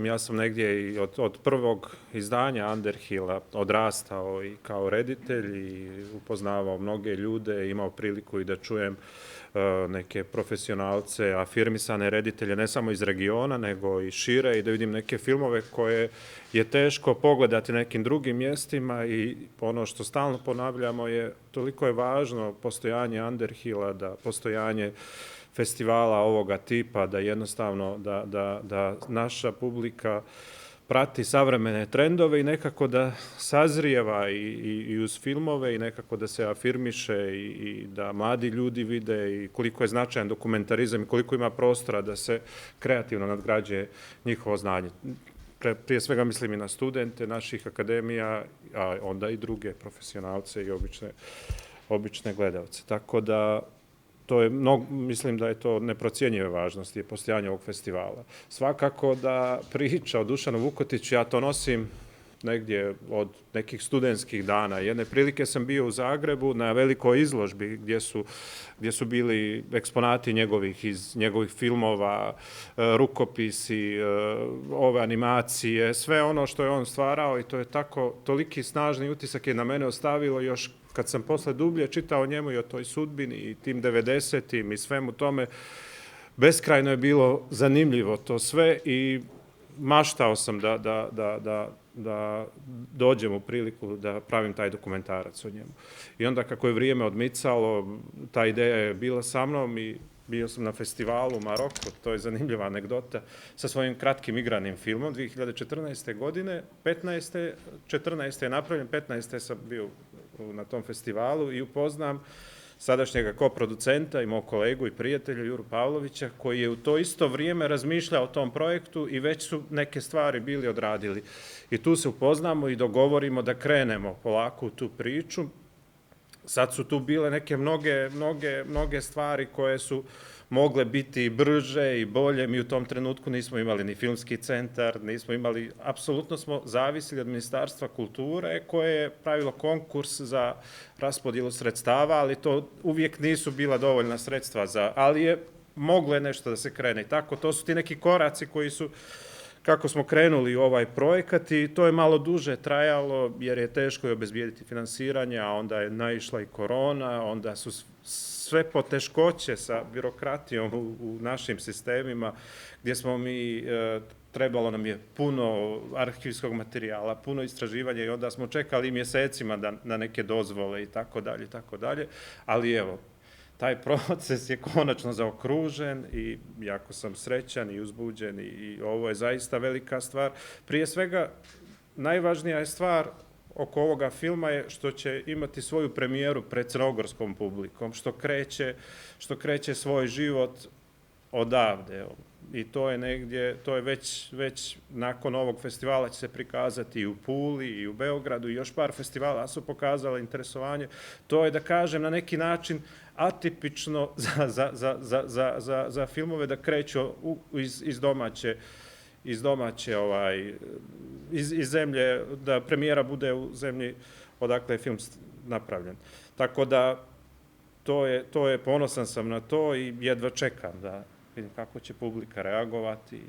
Ja sam negdje i od prvog izdanja Underhilla odrastao i kao reditelj i upoznavao mnoge ljude, imao priliku i da čujem neke profesionalce, afirmisane reditelje, ne samo iz regiona, nego i šire, i da vidim neke filmove koje je teško pogledati na nekim drugim mjestima. I ono što stalno ponavljamo je, toliko je važno postojanje Underhilla, da postojanje festivala ovoga tipa, da jednostavno da naša publika prati savremene trendove i nekako da sazrijeva i uz filmove i nekako da se afirmiše i da mladi ljudi vide i koliko je značajan dokumentarizam i koliko ima prostora da se kreativno nadgrađuje njihovo znanje. Prije svega mislim i na studente naših akademija, a onda i druge profesionalce i obične gledalce. Tako da mislim da je to neprocjenjive važnosti postojanje ovog festivala. Svakako da priča o Dušanu Vukotiću, ja to nosim negdje od nekih studentskih dana. Jedne prilike sam bio u Zagrebu na velikoj izložbi gdje su bili eksponati iz njegovih filmova, rukopisi, ove animacije, sve ono što je on stvarao, i to je toliki snažni utisak je na mene ostavilo. Još kad sam posle dublje čitao o njemu i o toj sudbini i tim 90-im i svemu tome, beskrajno je bilo zanimljivo to sve i maštao sam da dođem u priliku da pravim taj dokumentarac o njemu. I onda kako je vrijeme odmicalo, ta ideja je bila sa mnom i bio sam na festivalu u Maroku, to je zanimljiva anegdota, sa svojim kratkim igranim filmom 2014. godine. 14. je napravljen, 15. sam bio na tom festivalu i upoznam sadašnjega koproducenta i mog kolegu i prijatelja Juru Pavlovića, koji je u to isto vrijeme razmišljao o tom projektu i već su neke stvari bili odradili. I tu se upoznamo i dogovorimo da krenemo polako u tu priču. Sad su tu bile neke mnoge stvari koje su mogle biti brže i bolje. Mi u tom trenutku nismo imali ni filmski centar, nismo imali, apsolutno smo zavisili od Ministarstva kulture koje je pravilo konkurs za raspodjelu sredstava, ali to uvijek nisu bila dovoljna sredstva ali je moglo je nešto da se krene. I tako, to su ti neki koraci koji su, kako smo krenuli u ovaj projekat, i to je malo duže trajalo jer je teško i obezbijediti finansiranje, a onda je naišla i korona, onda su sve poteškoće sa birokratijom u našim sistemima, gdje smo mi, trebalo nam je puno arhivskog materijala, puno istraživanja, i onda smo čekali mjesecima na neke dozvole i tako dalje, ali evo, taj proces je konačno zaokružen i jako sam srećan i uzbuđen i ovo je zaista velika stvar. Prije svega, najvažnija je stvar oko ovoga filma je što će imati svoju premijeru pred crnogorskom publikom, što kreće svoj život odavde. I to je negdje, to je već nakon ovog festivala će se prikazati i u Puli i u Beogradu, i još par festivala su pokazala interesovanje. To je, da kažem, na neki način atipično za filmove da kreću iz zemlje, da premijera bude u zemlji odakle je film napravljen. Tako da, ponosan sam na to i jedva čekam da vidim kako će publika reagovati